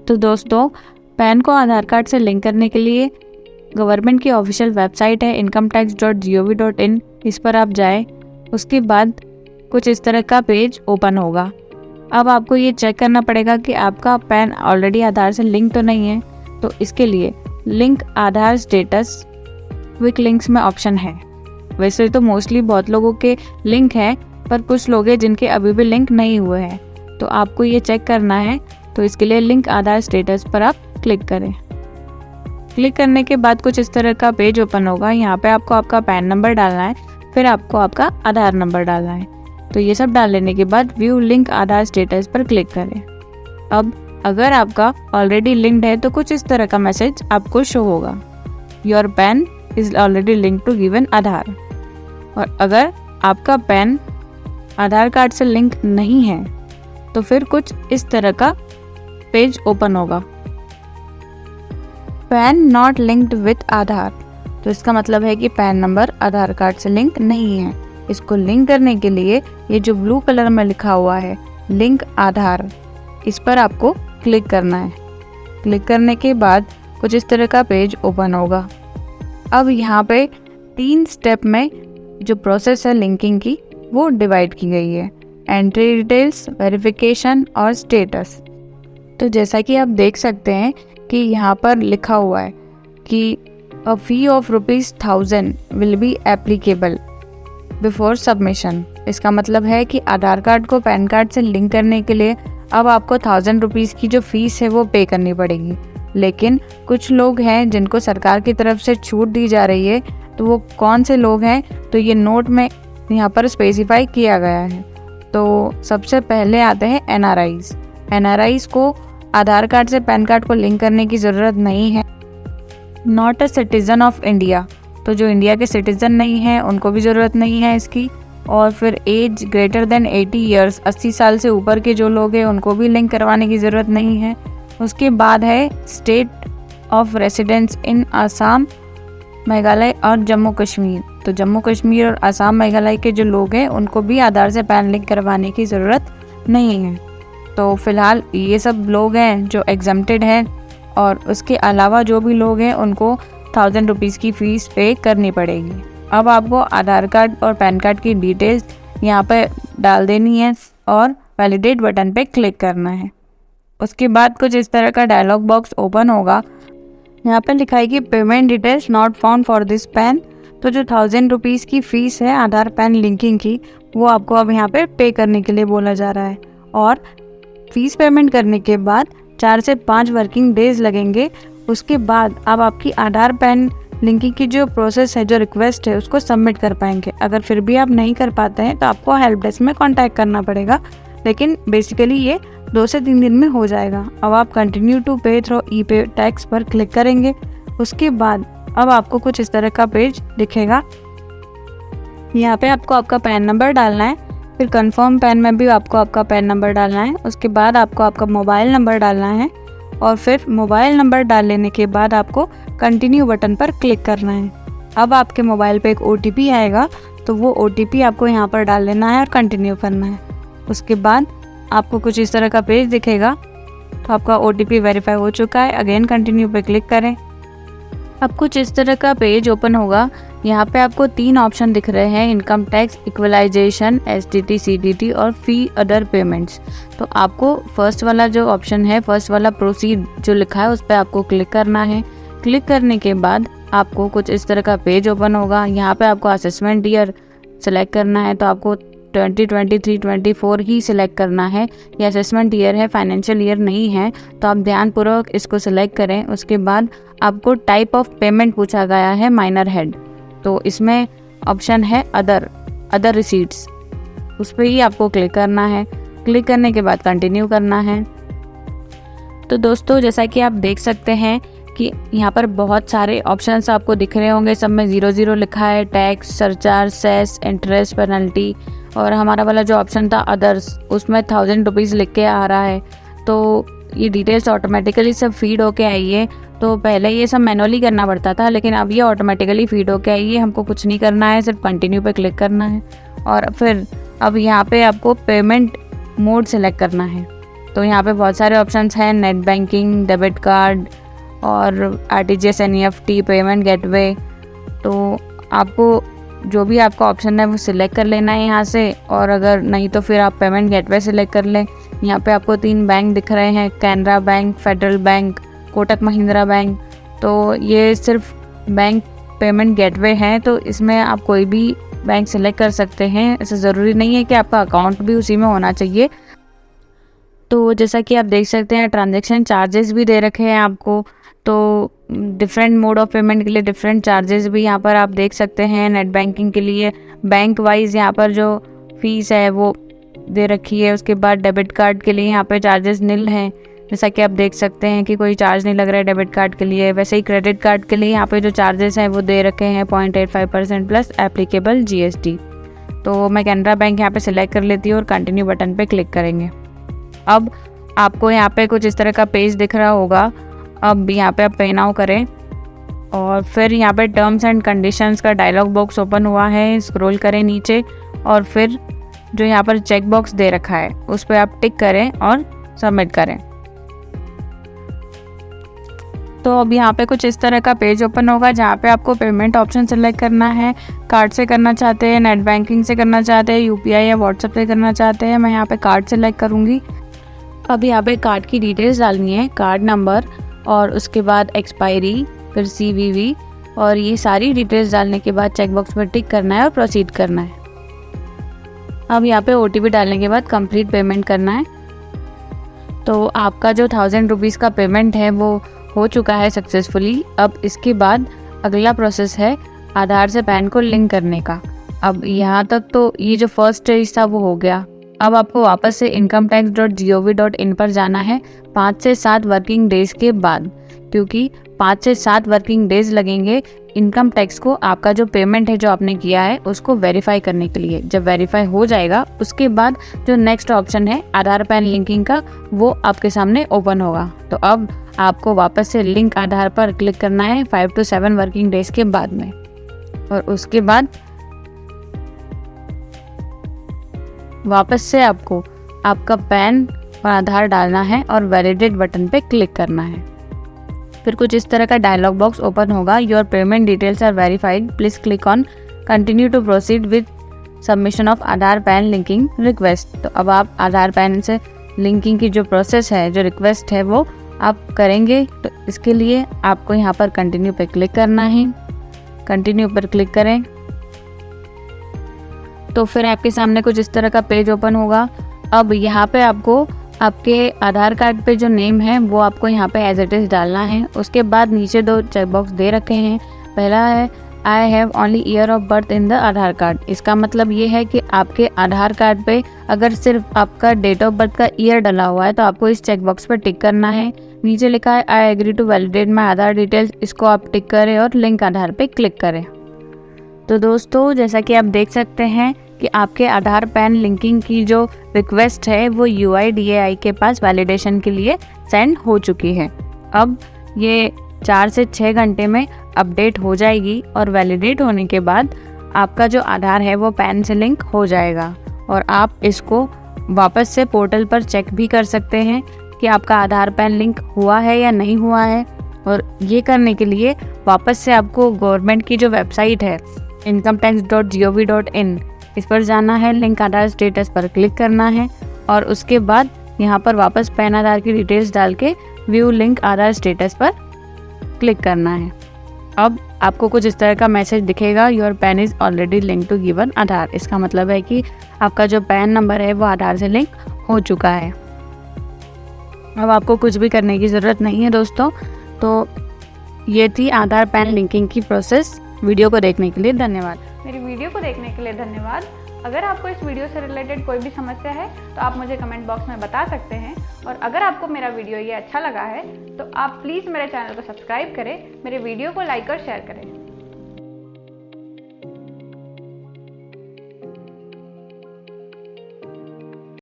तो दोस्तों, पैन को आधार कार्ड से लिंक करने के लिए गवर्नमेंट की ऑफिशियल वेबसाइट है incometax.gov.in, इस पर आप जाएं। उसके बाद कुछ इस तरह का पेज ओपन होगा। अब आपको ये चेक करना पड़ेगा कि आपका पैन ऑलरेडी आधार से लिंक तो नहीं है। तो इसके लिए लिंक आधार स्टेटस क्विक लिंक्स में ऑप्शन है। वैसे तो मोस्टली बहुत लोगों के लिंक है, पर कुछ लोग हैं जिनके अभी भी लिंक नहीं हुए हैं, तो आपको ये चेक करना है। तो इसके लिए लिंक आधार स्टेटस पर आप क्लिक करें। क्लिक करने के बाद कुछ इस तरह का पेज ओपन होगा। यहाँ पे आपको आपका पैन नंबर डालना है, फिर आपको आपका आधार नंबर डालना है। तो ये सब डाल लेने के बाद व्यू लिंक आधार स्टेटस पर क्लिक करें। अब अगर आपका ऑलरेडी लिंक्ड है तो कुछ इस तरह का मैसेज आपको शो होगा, your PAN is already link to given Aadhaar. और अगर आपका पैन आधार कार्ड से लिंक नहीं है तो फिर कुछ इस तरह का पेज ओपन होगा, PAN not linked with Aadhaar. तो इसका मतलब है कि पैन नंबर आधार कार्ड से लिंक नहीं है। इसको लिंक करने के लिए ये जो ब्लू कलर में लिखा हुआ है लिंक आधार, इस पर आपको क्लिक करना है। क्लिक करने के बाद कुछ इस तरह का पेज ओपन होगा। अब यहाँ पे 3 स्टेप में जो प्रोसेस है लिंकिंग की वो डिवाइड की गई है, एंट्री डिटेल्स, वेरिफिकेशन और स्टेटस। तो जैसा कि आप देख सकते हैं कि यहाँ पर लिखा हुआ है कि a fee of ₹1000 will be applicable before submission. इसका मतलब है कि आधार कार्ड को पैन कार्ड से लिंक करने के लिए अब आपको ₹1000 की जो फीस है वो पे करनी पड़ेगी। लेकिन कुछ लोग हैं जिनको सरकार की तरफ से छूट दी जा रही है, तो वो कौन से लोग हैं तो ये नोट में यहाँ पर स्पेसिफाई किया गया है। तो सबसे पहले आते हैं एनआरआईज को आधार कार्ड से पैन कार्ड को लिंक करने की ज़रूरत नहीं है। Not a citizen of India, तो जो इंडिया के सिटीज़न नहीं हैं उनको भी ज़रूरत नहीं है इसकी। और फिर एज ग्रेटर देन 80 ईयर्स, 80 साल से ऊपर के जो लोग हैं उनको भी लिंक करवाने की ज़रूरत नहीं है। उसके बाद है स्टेट ऑफ रेसिडेंस इन आसाम, मेघालय और जम्मू कश्मीर। तो जम्मू कश्मीर और आसाम मेघालय के जो लोग हैं उनको भी आधार से पैन लिंक करवाने की ज़रूरत नहीं है। तो फ़िलहाल ये सब लोग हैं जो एग्जम्प्टेड हैं, और उसके अलावा जो भी लोग हैं उनको ₹1000 की फ़ीस पे करनी पड़ेगी। अब आपको आधार कार्ड और पैन कार्ड की डिटेल्स यहाँ पे डाल देनी है और वैलिडेट बटन पे क्लिक करना है। उसके बाद कुछ इस तरह का डायलॉग बॉक्स ओपन होगा। यहाँ पे लिखा है कि payment details not found for this pan. तो जो ₹1000 की फ़ीस है आधार पैन लिंकिंग की, वो आपको अब यहाँ पे करने के लिए बोला जा रहा है। और फीस पेमेंट करने के बाद 4 से 5 वर्किंग डेज लगेंगे। उसके बाद आप आपकी आधार पैन लिंकिंग की जो प्रोसेस है, जो रिक्वेस्ट है, उसको सबमिट कर पाएंगे। अगर फिर भी आप नहीं कर पाते हैं तो आपको हेल्प डेस्क में कांटेक्ट करना पड़ेगा, लेकिन बेसिकली ये 2 से 3 दिन में हो जाएगा। अब आप कंटिन्यू टू पे थ्रू ई-पे टैक्स पर क्लिक करेंगे। उसके बाद अब आपको कुछ इस तरह का पेज दिखेगा। यहाँ पे आपको आपका पैन नंबर डालना है, फिर कंफर्म पैन में भी आपको आपका पैन नंबर डालना है। उसके बाद आपको आपका मोबाइल नंबर डालना है, और फिर मोबाइल नंबर डाल लेने के बाद आपको कंटिन्यू बटन पर क्लिक करना है। अब आपके मोबाइल पे एक OTP आएगा, तो वो OTP आपको यहाँ पर डाल लेना है और कंटिन्यू करना है। उसके बाद आपको कुछ इस तरह का पेज दिखेगा। तो आपका OTP वेरीफाई हो चुका है, अगेन कंटिन्यू पे क्लिक करें। अब कुछ इस तरह का पेज ओपन होगा। यहाँ पे आपको 3 ऑप्शन दिख रहे हैं, income tax, equalisation, STT, CTT और फी अदर पेमेंट्स। तो आपको फर्स्ट वाला जो ऑप्शन है, फर्स्ट वाला प्रोसीड जो लिखा है, उस पर आपको क्लिक करना है। क्लिक करने के बाद आपको कुछ इस तरह का पेज ओपन होगा। यहाँ पे आपको असेसमेंट ईयर सेलेक्ट करना है, तो आपको 2023-24 ही सिलेक्ट करना है। ये असेसमेंट ईयर है, फाइनेंशियल ईयर नहीं है, तो आप ध्यानपूर्वक इसको सिलेक्ट करें। उसके बाद आपको टाइप ऑफ पेमेंट पूछा गया है माइनर हेड, तो इसमें ऑप्शन है अदर रिसीट्स, उस पर ही आपको क्लिक करना है। क्लिक करने के बाद कंटिन्यू करना है। तो दोस्तों, जैसा कि आप देख सकते हैं कि यहाँ पर बहुत सारे ऑप्शंस आपको दिख रहे होंगे, सब में 00 लिखा है, tax, surcharge, cess, interest, penalty. और हमारा वाला जो ऑप्शन था अदर्स, उसमें ₹1000 लिख के आ रहा है। तो ये डिटेल्स ऑटोमेटिकली सब फीड होके आई है। तो पहले ये सब मैनुअली करना पड़ता था, लेकिन अब ये ऑटोमेटिकली फीड होके आई है। हमको कुछ नहीं करना है, सिर्फ कंटिन्यू पे क्लिक करना है। और फिर अब यहाँ पे आपको पेमेंट मोड सेलेक्ट करना है। तो यहाँ पे बहुत सारे ऑप्शंस हैं, नेट बैंकिंग, डेबिट कार्ड और RTGS, NEFT, पेमेंट गेटवे। तो आपको जो भी आपका ऑप्शन है वो सिलेक्ट कर लेना है यहाँ से, और अगर नहीं तो फिर आप पेमेंट गेटवे सिलेक्ट कर लें। यहाँ पे आपको 3 बैंक दिख रहे हैं, Canara bank, federal bank, Kotak Mahindra bank. तो ये सिर्फ बैंक पेमेंट गेटवे हैं, तो इसमें आप कोई भी बैंक सिलेक्ट कर सकते हैं। ऐसा ज़रूरी नहीं है कि आपका अकाउंट भी उसी में होना चाहिए। तो जैसा कि आप देख सकते हैं ट्रांजैक्शन चार्जेस भी दे रखे हैं आपको, तो डिफरेंट मोड ऑफ पेमेंट के लिए डिफरेंट चार्जेस भी यहाँ पर आप देख सकते हैं। नेट बैंकिंग के लिए बैंक वाइज यहाँ पर जो फीस है वो दे रखी है। उसके बाद डेबिट कार्ड के लिए यहाँ पे चार्जेस निल हैं, जैसा कि आप देख सकते हैं कि कोई चार्ज नहीं लग रहा है डेबिट कार्ड के लिए। वैसे ही क्रेडिट कार्ड के लिए यहाँ पे जो चार्जेस हैं वो दे रखे हैं 0.85% प्लस एप्लीकेबल GST। तो मैं कैनरा बैंक यहाँ पे सिलेक्ट कर लेती हूँ और कंटिन्यू बटन पे क्लिक करेंगे। अब आपको यहाँ पे कुछ इस तरह का पेज दिख रहा होगा। अब यहाँ पे आप पे नाउ करें और फिर यहाँ पे टर्म्स एंड कंडीशंस का डायलॉग बॉक्स ओपन हुआ है। स्क्रॉल करें नीचे और फिर जो यहाँ पर चेक बॉक्स दे रखा है उस पर आप टिक करें और सबमिट करें। तो अब यहाँ पे कुछ इस तरह का पेज ओपन होगा जहाँ पे आपको पेमेंट ऑप्शन सेलेक्ट करना है। कार्ड से करना चाहते हैं, नेट बैंकिंग से करना चाहते हैं, UPI या व्हाट्सएप से करना चाहते हैं। मैं यहाँ पे कार्ड सेलेक्ट करूँगी। अब यहाँ पे कार्ड की डिटेल्स डालनी है, कार्ड नंबर और उसके बाद एक्सपायरी, फिर CVV, और ये सारी डिटेल्स डालने के बाद चेक बॉक्स पर टिक करना है और प्रोसीड करना है। अब यहाँ पे OTP डालने के बाद कंप्लीट पेमेंट करना है। तो आपका जो 1000 रुपीज़ का पेमेंट है वो हो चुका है सक्सेसफुली। अब इसके बाद अगला प्रोसेस है आधार से पैन को लिंक करने का। अब यहाँ तक तो ये जो फर्स्ट स्टेज था वो हो गया। अब आपको वापस से incometax.gov.in पर जाना है 5 से 7 वर्किंग डेज के बाद, क्योंकि 5 से 7 वर्किंग डेज लगेंगे इनकम टैक्स को आपका जो पेमेंट है जो आपने किया है उसको वेरीफाई करने के लिए। जब वेरीफाई हो जाएगा उसके बाद जो नेक्स्ट ऑप्शन है आधार पैन लिंकिंग का वो आपके सामने ओपन होगा। तो अब आपको वापस से लिंक आधार पर क्लिक करना है 5 to 7 वर्किंग डेज के बाद में, और उसके बाद वापस से आपको आपका पैन और आधार डालना है और वैलिडेट बटन पे क्लिक करना है। फिर कुछ इस तरह का डायलॉग बॉक्स ओपन होगा, your payment details are verified, please click on continue to proceed with submission of Aadhaar PAN linking request. तो अब आप आधार पैन से लिंकिंग की जो प्रोसेस है, जो रिक्वेस्ट है वो आप करेंगे। तो इसके लिए आपको यहाँ पर कंटिन्यू पे क्लिक करना है। कंटिन्यू पर क्लिक करें तो फिर आपके सामने कुछ इस तरह का पेज ओपन होगा। अब यहाँ पे आपको आपके आधार कार्ड पे जो नेम है वो आपको यहाँ पे एज इट इज़ डालना है। उसके बाद नीचे 2 चेक बॉक्स दे रखे हैं। पहला है I have only year of birth in the Aadhaar card. इसका मतलब ये है कि आपके आधार कार्ड पे अगर सिर्फ आपका डेट ऑफ बर्थ का ईयर डला हुआ है तो आपको इस चेक बॉक्स पर टिक करना है। नीचे लिखा है I agree to validate my Aadhaar details, इसको आप टिक करें और लिंक आधार पे क्लिक करें। तो दोस्तों जैसा कि आप देख सकते हैं कि आपके आधार पैन लिंकिंग की जो रिक्वेस्ट है वो UIDAI के पास वैलिडेशन के लिए सेंड हो चुकी है। अब ये 4 से 6 घंटे में अपडेट हो जाएगी और वैलिडेट होने के बाद आपका जो आधार है वो पैन से लिंक हो जाएगा और आप इसको वापस से पोर्टल पर चेक भी कर सकते हैं कि आपका आधार पैन लिंक हुआ है या नहीं हुआ है। और ये करने के लिए वापस से आपको गवर्नमेंट की जो वेबसाइट है incometax.gov.in इस पर जाना है, लिंक आधार स्टेटस पर क्लिक करना है और उसके बाद यहाँ पर वापस पैन आधार की डिटेल्स डाल के व्यू लिंक आधार स्टेटस पर क्लिक करना है। अब आपको कुछ इस तरह का मैसेज दिखेगा, your PAN is already link to given Aadhaar. इसका मतलब है कि आपका जो पैन नंबर है वो आधार से लिंक हो चुका है। अब आपको कुछ भी करने की ज़रूरत नहीं है दोस्तों। तो ये थी आधार पैन लिंकिंग की प्रोसेस। वीडियो को देखने के लिए धन्यवाद। मेरी वीडियो को देखने के लिए धन्यवाद। अगर आपको इस वीडियो से रिलेटेड कोई भी समस्या है तो आप मुझे कमेंट बॉक्स में बता सकते हैं। और अगर आपको मेरा वीडियो ये अच्छा लगा है तो आप प्लीज़ मेरे चैनल को सब्सक्राइब करें, मेरे वीडियो को लाइक और शेयर करें।